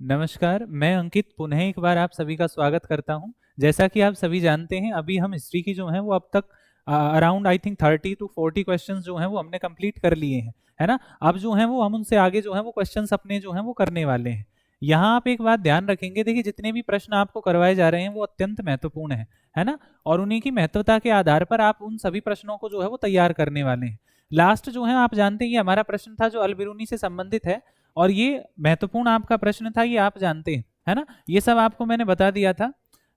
नमस्कार, मैं अंकित पुनः एक बार आप सभी का स्वागत करता हूं। जैसा कि आप सभी जानते हैं, अभी हम हिस्ट्री की जो है वो अब तक around I think 30 to 40 questions जो हैं वो हमने कंप्लीट कर लिए हैं, है ना। अब जो हैं वो हम उनसे आगे जो है वो क्वेश्चंस अपने जो हैं वो करने वाले हैं। यहाँ आप एक बात ध्यान रखेंगे, देखिए जितने भी प्रश्न आपको करवाए जा रहे हैं वो अत्यंत महत्वपूर्ण है ना। और उन्हीं की महत्वता के आधार पर आप उन सभी प्रश्नों को जो है वो तैयार करने वाले हैं। लास्ट जो है आप जानते हैं, ये हमारा प्रश्न था जो अल बिरूनी से संबंधित है, और ये महत्वपूर्ण आपका प्रश्न था, ये आप जानते हैं, है ना। ये सब आपको मैंने बता दिया था,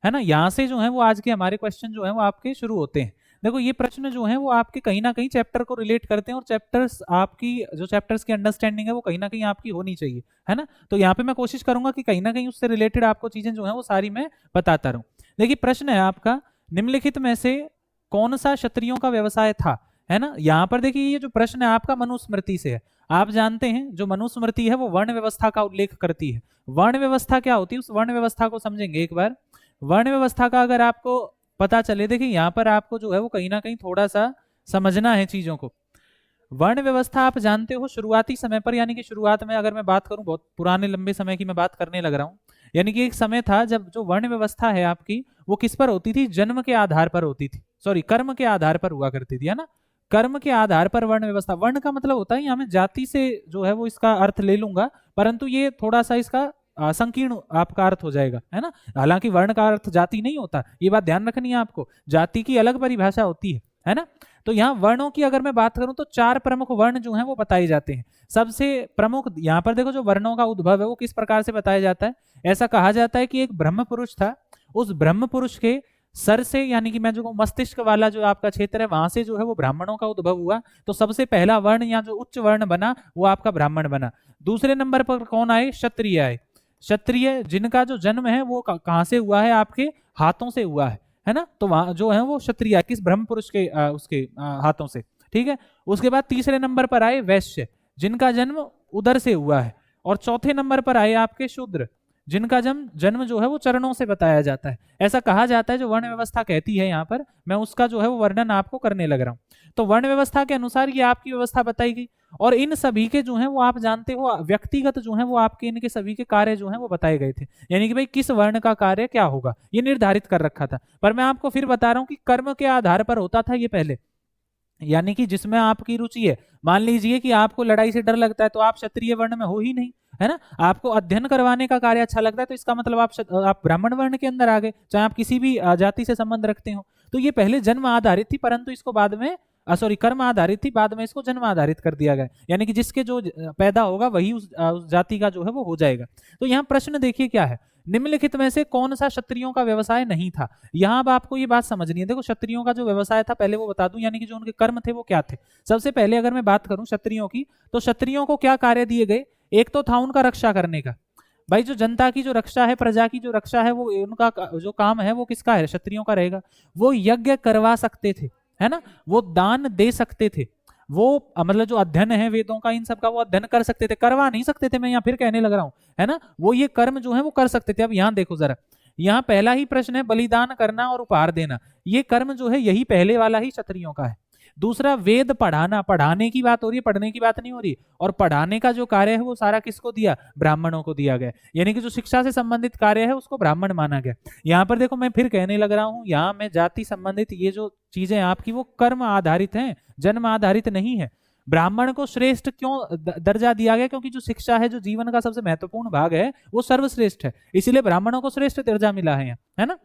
है ना। यहाँ से जो है वो आज के हमारे क्वेश्चन जो है वो आपके शुरू होते हैं। देखो ये प्रश्न जो है वो आपके कहीं ना कहीं चैप्टर को रिलेट करते हैं, और चैप्टर्स आपकी जो चैप्टर्स की अंडरस्टैंडिंग है वो कहीं ना कहीं आपकी होनी चाहिए, है ना। तो यहाँ पे मैं कोशिश करूंगा कि कहीं ना कहीं उससे रिलेटेड आपको चीजें जो है वो सारी मैं बताता रहूं। देखिए प्रश्न है आपका, निम्नलिखित में से कौन सा क्षत्रियों का व्यवसाय था, है ना। यहाँ पर देखिए ये जो प्रश्न है आपका मनुस्मृति से है। आप जानते हैं जो मनुस्मृति है वो वर्ण व्यवस्था का उल्लेख करती है। वर्ण व्यवस्था क्या होती है, उस वर्ण व्यवस्था को समझेंगे एक बार। वर्ण व्यवस्था का अगर आपको पता चले, देखिए यहाँ पर आपको जो है वो कहीं ना कहीं थोड़ा सा समझना है चीजों को। वर्ण व्यवस्था आप जानते हो शुरुआती समय पर, यानी कि शुरुआत में अगर मैं बात करूं, बहुत पुराने लंबे समय की मैं बात करने लग रहा हूं, यानी कि एक समय था जब जो वर्ण व्यवस्था है आपकी वो किस पर होती थी, जन्म के आधार पर होती थी, सॉरी कर्म के आधार पर हुआ करती थी, है ना। कर्म के आधार पर वर्ण व्यवस्था, वर्ण का मतलब होता है यहाँ मैं जाति से जो है वो इसका अर्थ ले लूंगा, परंतु ये थोड़ा सा इसका संकीर्ण आपका अर्थ हो जाएगा, है ना। हालांकि वर्ण का अर्थ जाति नहीं होता, ये बात ध्यान रखनी है आपको, जाति की अलग परिभाषा होती है ना। तो यहाँ वर्णों की अगर मैं बात करूं तो चार प्रमुख वर्ण जो हैं वो बताए जाते हैं। सबसे प्रमुख यहाँ पर देखो, जो वर्णों का उद्भव है वो किस प्रकार से बताया जाता है। ऐसा कहा जाता है कि एक ब्रह्म पुरुष था, उस ब्रह्म पुरुष के सर से, यानी कि मैं जो मस्तिष्क वाला जो आपका क्षेत्र है वहां से जो है वो ब्राह्मणों का उद्भव हुआ। तो सबसे पहला वर्ण या जो उच्च वर्ण बना वो आपका ब्राह्मण बना। दूसरे नंबर पर कौन आए, क्षत्रिय आए। क्षत्रिय जिनका जो जन्म है वो कहां से हुआ है, आपके हाथों से हुआ है ना। तो वहां जो है वो क्षत्रिय किस ब्रह्म पुरुष के उसके हाथों से, ठीक है। उसके बाद तीसरे नंबर पर आए वैश्य, जिनका जन्म उदर से हुआ है। और चौथे नंबर पर आए आपके शूद्र, जिनका जन्म जन्म जो है वो चरणों से बताया जाता है। ऐसा कहा जाता है, जो वर्ण व्यवस्था कहती है यहाँ पर, मैं उसका जो है वो वर्णन आपको करने लग रहा हूँ। तो वर्ण व्यवस्था के अनुसार ये आपकी व्यवस्था बताई गई, और इन सभी के जो है वो आप जानते हो व्यक्तिगत जो है वो आपके इनके सभी के कार्य जो है वो बताए गए थे, यानी कि भाई किस वर्ण का कार्य क्या होगा ये निर्धारित कर रखा था। पर मैं आपको फिर बता रहा हूँ कि कर्म के आधार पर होता था ये पहले, यानी कि जिसमें आपकी रुचि है। मान लीजिए कि आपको लड़ाई से डर लगता है तो आप क्षत्रिय वर्ण में हो ही नहीं, है ना। आपको अध्ययन करवाने का कार्य अच्छा लगता है तो इसका मतलब आप ब्राह्मण वर्ण के अंदर आ गए, चाहे आप किसी भी जाति से संबंध रखते हो। तो ये पहले जन्म आधारित थी, परंतु इसको बाद में सॉरी कर्म आधारित थी, बाद में इसको जन्म आधारित कर दिया गया, यानी कि जिसके जो पैदा होगा वही उस जाति का जो है वो हो जाएगा। तो यहाँ प्रश्न देखिए क्या है, निम्नलिखित में से कौन सा क्षत्रियों का व्यवसाय नहीं था। यहां अब आपको ये बात समझनी है। देखो क्षत्रियों का जो व्यवसाय था पहले वो बता दूं, यानी कि जो उनके कर्म थे वो क्या थे। सबसे पहले अगर मैं बात करूं क्षत्रियों की, तो क्षत्रियों को क्या कार्य दिए गए, एक तो था उनका रक्षा करने का। भाई जो जनता की जो रक्षा है, प्रजा की जो रक्षा है, वो उनका जो काम है वो किसका है, क्षत्रियों का रहेगा। वो यज्ञ करवा सकते थे, है ना। वो दान दे सकते थे, वो मतलब जो अध्ययन है वेदों का इन सब का वो अध्ययन कर सकते थे, करवा नहीं सकते थे, मैं यहाँ फिर कहने लग रहा हूँ, है ना। वो ये कर्म जो है वो कर सकते थे। अब यहाँ देखो जरा, यहाँ पहला ही प्रश्न है बलिदान करना और उपहार देना, ये कर्म जो है यही पहले वाला ही क्षत्रियों का है। दूसरा वेद पढ़ाना, पढ़ाने की बात हो रही है, पढ़ने की बात नहीं हो रही। और पढ़ाने का जो कार्य है वो सारा किसको दिया, ब्राह्मणों को दिया गया, यानी कि जो शिक्षा से संबंधित कार्य है उसको ब्राह्मण माना गया। यहाँ पर देखो मैं फिर कहने लग रहा हूँ, यहाँ में जाति संबंधित ये जो चीजें आपकी वो कर्म आधारित हैं, जन्म आधारित नहीं है। ब्राह्मण को श्रेष्ठ क्यों दर्जा दिया गया, क्योंकि जो शिक्षा है, जो जीवन का सबसे महत्वपूर्ण भाग है, वो सर्वश्रेष्ठ है, इसीलिए ब्राह्मणों को श्रेष्ठ दर्जा मिला है यहाँ, है ना।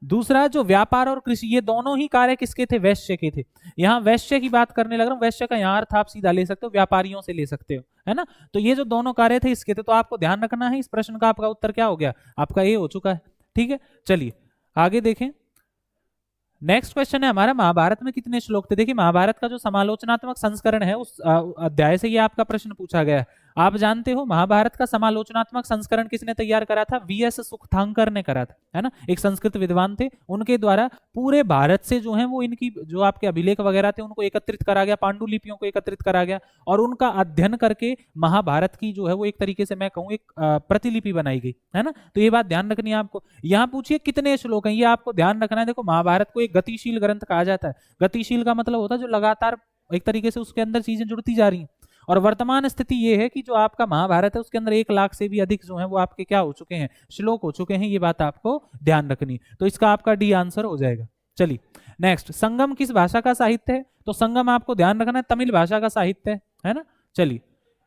दूसरा जो व्यापार और कृषि, ये दोनों ही कार्य किसके थे, वैश्य के थे। यहाँ वैश्य की बात करने लग रहा हूँ, वैश्य का यहाँ अर्थ आप सीधा ले सकते हो, व्यापारियों से ले सकते हो, है ना। तो ये जो दोनों कार्य थे इसके थे। तो आपको ध्यान रखना है, इस प्रश्न का आपका उत्तर क्या हो गया, आपका ये हो चुका है, ठीक है। चलिए आगे देखें। नेक्स्ट क्वेश्चन है हमारा, महाभारत में कितने श्लोक थे। देखिए महाभारत का जो समालोचनात्मक संस्करण है उस अध्याय से ये आपका प्रश्न पूछा गया है। आप जानते हो महाभारत का समालोचनात्मक संस्करण किसने तैयार करा था, वीएस सुखतांकर ने करा था, है ना। एक संस्कृत विद्वान थे, उनके द्वारा पूरे भारत से जो है वो इनकी जो आपके अभिलेख वगैरह थे उनको एकत्रित करा गया, पांडुलिपियों को एकत्रित करा गया, और उनका अध्ययन करके महाभारत की जो है वो एक तरीके से मैं कहूँ एक प्रतिलिपि बनाई गई, है ना। तो ये बात ध्यान रखनी है आपको। यहाँ पूछिए कितने श्लोक हैं, ये आपको ध्यान रखना है। देखो महाभारत को एक गतिशील ग्रंथ कहा जाता है। गतिशील का मतलब होता है जो लगातार एक तरीके से उसके अंदर चीजें जुड़ती जा रही हैं। और वर्तमान स्थिति ये है कि जो आपका महाभारत है उसके अंदर 1 लाख से भी अधिक जो है वो आपके क्या हो चुके हैं, श्लोक हो चुके हैं। ये बात आपको ध्यान रखनी, तो इसका आपका डी आंसर हो जाएगा। चलिए नेक्स्ट, संगम किस भाषा का साहित्य है? तो संगम आपको ध्यान रखना है तमिल भाषा का साहित्य है ना। चलिए,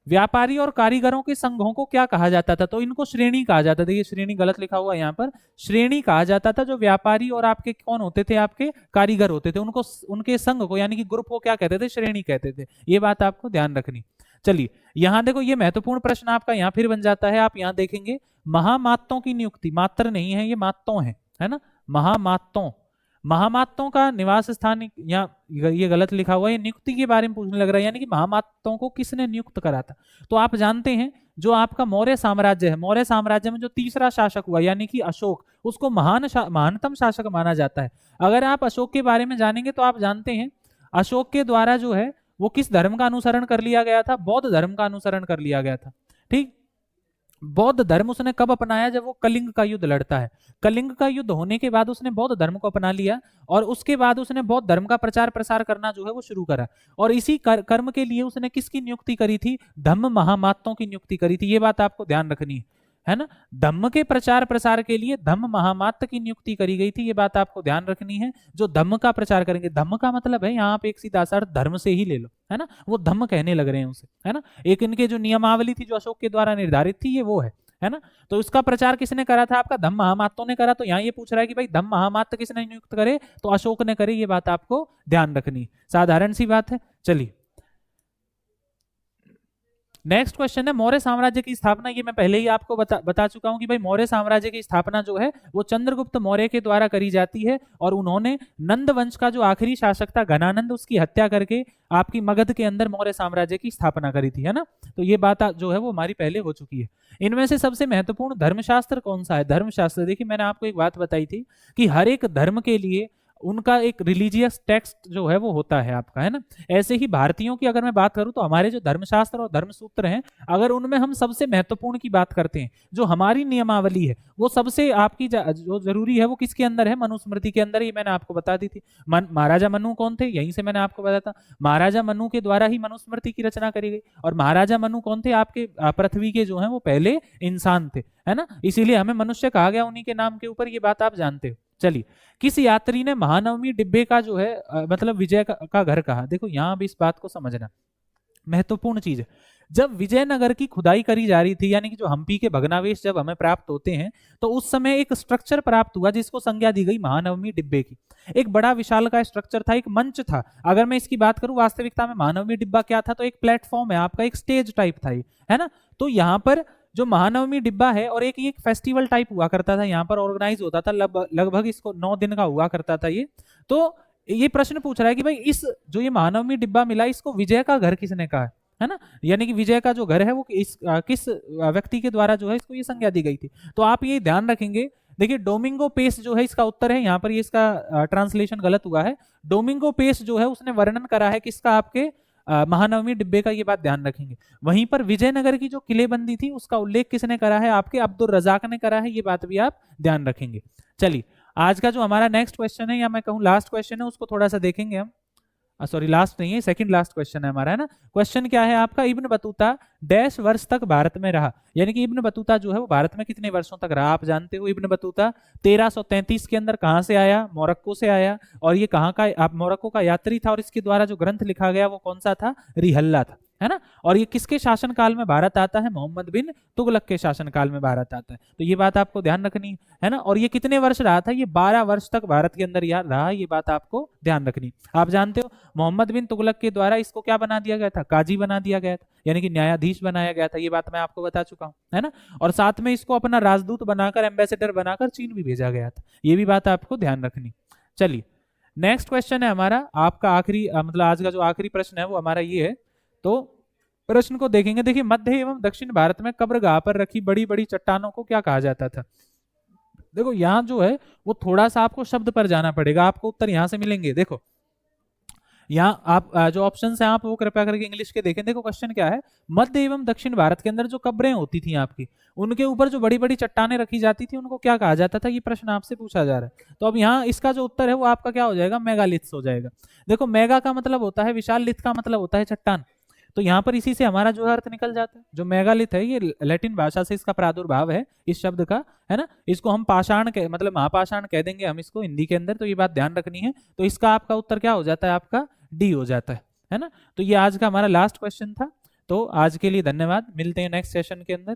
व्यापारी और कारीगरों के संघों को क्या कहा जाता था? तो इनको श्रेणी कहा जाता था। ये श्रेणी गलत लिखा हुआ है यहाँ पर, श्रेणी कहा जाता था। जो व्यापारी और आपके कौन होते थे, आपके कारीगर होते थे, उनको उनके संघ को यानी कि ग्रुप को क्या कहते थे? श्रेणी कहते थे। ये बात आपको ध्यान रखनी। चलिए यहां देखो, ये महत्वपूर्ण प्रश्न आपका यहाँ फिर बन जाता है। आप यहाँ देखेंगे महामात्तों की नियुक्ति, मात्र नहीं है ये मात्तों है ना, महामात्तों, महामात्तों का निवास स्थान, यहाँ ये गलत लिखा हुआ है, ये नियुक्ति के बारे में पूछने लग रहा है, यानी कि महामात्तों को किसने नियुक्त करा था? तो आप जानते हैं जो आपका मौर्य साम्राज्य है, मौर्य साम्राज्य में जो तीसरा शासक हुआ यानी कि अशोक, उसको महानतम शासक माना जाता है। अगर आप अशोक के बारे में जानेंगे तो आप जानते हैं अशोक के द्वारा जो है वो किस धर्म का अनुसरण कर लिया गया था? बौद्ध धर्म का अनुसरण कर लिया गया था। ठीक, बौद्ध धर्म उसने कब अपनाया? जब वो कलिंग का युद्ध लड़ता है। कलिंग का युद्ध होने के बाद उसने बौद्ध धर्म को अपना लिया और उसके बाद उसने बौद्ध धर्म का प्रचार प्रसार करना जो है वो शुरू करा। और इसी कर्म के लिए उसने किसकी नियुक्ति करी थी? धम्म महामात्तों की नियुक्ति करी थी। ये बात आपको ध्यान रखनी है ना। धम्म के प्रचार प्रसार के लिए धम्म महामात्त की नियुक्ति करी गई थी। ये बात आपको ध्यान रखनी है। जो धम्म का प्रचार करेंगे, धम्म का मतलब है यहाँ पे एक सीधा सा अर्थ धर्म से ही ले लो, है ना, वो धम्म कहने लग रहे हैं उसे, है ना। एक इनके जो नियमावली थी जो अशोक के द्वारा निर्धारित थी, ये वो है ना। तो इसका प्रचार किसने करा था? आपका धम्म महामात्तों ने करा। तो यहाँ ये पूछ रहा है कि भाई धम्म महामात्त किसने नियुक्त करे? तो अशोक ने करे। ये बात आपको ध्यान रखनी, साधारण सी बात है। चलिए नेक्स्ट क्वेश्चन है मौर्य साम्राज्य की स्थापना। ये मैं पहले ही आपको बता चुका हूं कि भाई मौर्य साम्राज्य की स्थापना जो है वो चंद्रगुप्त मौर्य के द्वारा करी जाती है और उन्होंने नंद वंश का जो आखिरी शासक था घनानंद, उसकी हत्या करके आपकी मगध के अंदर मौर्य साम्राज्य की स्थापना करी थी, है ना। तो ये बात जो है वो हमारी पहले हो चुकी है। इनमें से सबसे महत्वपूर्ण धर्मशास्त्र कौन सा है? धर्मशास्त्र, देखिए मैंने आपको एक बात बताई थी कि हर एक धर्म के लिए उनका एक रिलीजियस टेक्स्ट जो है वो होता है आपका, है ना। ऐसे ही भारतीयों की अगर मैं बात करूं तो हमारे जो धर्मशास्त्र और धर्मसूत्र हैं, अगर उनमें हम सबसे महत्वपूर्ण की बात करते हैं, जो हमारी नियमावली है वो सबसे आपकी जो जरूरी है वो किसके अंदर है? मनुस्मृति के अंदर। ही मैंने आपको बता दी थी। महाराजा मनु कौन थे? यहीं से मैंने आपको बताया था, महाराजा मनु के द्वारा ही मनुस्मृति की रचना करी गई। और महाराजा मनु कौन थे? आपके पृथ्वी के जो है वो पहले इंसान थे, है ना। इसीलिए हमें मनुष्य कहा गया उन्हीं के नाम के ऊपर। ये बात आप जानते हो। चलिए, किस यात्री ने महानवमी डिब्बे का जो है मतलब विजय का घर कहा? देखो यहां भी इस बात को समझना, महत्वपूर्ण चीज है। जब विजयनगर की खुदाई करी जा रही थी, यानी कि जो हम्पी के भग्नावशेष जब हमें प्राप्त होते हैं, तो उस समय एक स्ट्रक्चर प्राप्त हुआ जिसको संज्ञा दी गई महानवमी डिब्बे की। एक बड़ा विशाल का स्ट्रक्चर था, एक मंच था। अगर मैं इसकी बात करूं वास्तविकता में महानवमी डिब्बा क्या था? तो एक प्लेटफॉर्म है आपका, एक स्टेज टाइप था ये, है ना। तो यहाँ पर जो महानवमी डिब्बा है और एक फेस्टिवल टाइप हुआ करता था, यहाँ पर ऑर्गेनाइज होता था, लगभग इसको 9 दिन का हुआ करता था ये। तो ये प्रश्न पूछ रहा है कि भाई इस जो ये महानवमी डिब्बा मिला, इसको विजय का घर किसने कहा है ना। यानी कि विजय का जो घर है वो किस व्यक्ति के द्वारा जो है इसको ये संज्ञा दी गई थी। तो आप ये ध्यान रखेंगे। देखिए डोमिंगो पेस जो है इसका उत्तर है, यहाँ पर ये इसका ट्रांसलेशन गलत हुआ है। डोमिंगो पेस जो है उसने वर्णन करा है किसका? आपके महानवमी डिब्बे का। ये बात ध्यान रखेंगे। वहीं पर विजयनगर की जो किलेबंदी थी उसका उल्लेख किसने करा है? आपके अब्दुल रजाक ने करा है। ये बात भी आप ध्यान रखेंगे। चलिए आज का जो हमारा नेक्स्ट क्वेश्चन है, या मैं कहूँ लास्ट क्वेश्चन है, उसको थोड़ा सा देखेंगे हम। सॉरी लास्ट नहीं है, सेकंड लास्ट क्वेश्चन है हमारा, है ना। क्वेश्चन क्या है आपका? इब्न बतूता डैश वर्ष तक भारत में रहा। यानी कि इब्न बतूता जो है वो भारत में कितने वर्षों तक रहा? आप जानते हो इब्न बतूता 1333 के अंदर कहां से आया? मोरक्को से आया। और ये कहां का? मोरक्को का यात्री था और इसके द्वारा जो ग्रंथ लिखा गया वो कौन सा था? रिहल्ला था, है ना। और ये किसके शासनकाल में भारत आता है? मोहम्मद बिन तुगलक के शासनकाल में भारत आता है। तो ये बात आपको ध्यान रखनी है ना। और ये कितने वर्ष रहा था? ये 12 वर्ष तक भारत के अंदर यार रहा। ये बात आपको ध्यान रखनी। आप जानते हो मोहम्मद बिन तुगलक के द्वारा इसको क्या बना दिया गया था? काजी बना दिया गया था, यानी कि न्यायाधीश बनाया गया था। ये बात मैं आपको बता चुका हूं, है ना। और साथ में इसको अपना राजदूत बनाकर, एम्बेसडर बनाकर चीन भी भेजा गया था। ये भी बात आपको ध्यान रखनी। चलिए नेक्स्ट क्वेश्चन है हमारा, आपका आखिरी मतलब आज का जो आखिरी प्रश्न है वो हमारा ये है। तो प्रश्न को देखेंगे। देखिए मध्य एवं दक्षिण भारत में कब्रगाह पर रखी बड़ी बड़ी चट्टानों को क्या कहा जाता था? देखो यहाँ जो है वो थोड़ा सा आपको शब्द पर जाना पड़ेगा, आपको उत्तर यहाँ से मिलेंगे। देखो यहाँ आप जो ऑप्शन है आप वो कृपया करके इंग्लिश के देखें। देखो क्वेश्चन क्या है, मध्य एवं दक्षिण भारत के अंदर जो कब्रें होती थी आपकी, उनके ऊपर जो बड़ी बड़ी चट्टानें रखी जाती थी उनको क्या कहा जाता था? ये प्रश्न आपसे पूछा जा रहा है। तो अब यहाँ इसका जो उत्तर है वो आपका क्या हो जाएगा? मेगालिथ्स हो जाएगा। देखो मेगा का मतलब होता है विशाल, लिथ का मतलब होता है चट्टान। तो यहाँ पर इसी से हमारा जो अर्थ निकल जाता है। जो मेगालिथ है ये लैटिन भाषा से इसका प्रादुर्भाव है इस शब्द का, है ना। इसको हम पाषाण के मतलब महापाषाण कह देंगे हम इसको हिंदी के अंदर, तो ये बात ध्यान रखनी है। तो इसका आपका उत्तर क्या हो जाता है, आपका डी हो जाता है ना। तो ये आज का हमारा लास्ट क्वेश्चन था। तो आज के लिए धन्यवाद, मिलते हैं नेक्स्ट सेशन के अंदर।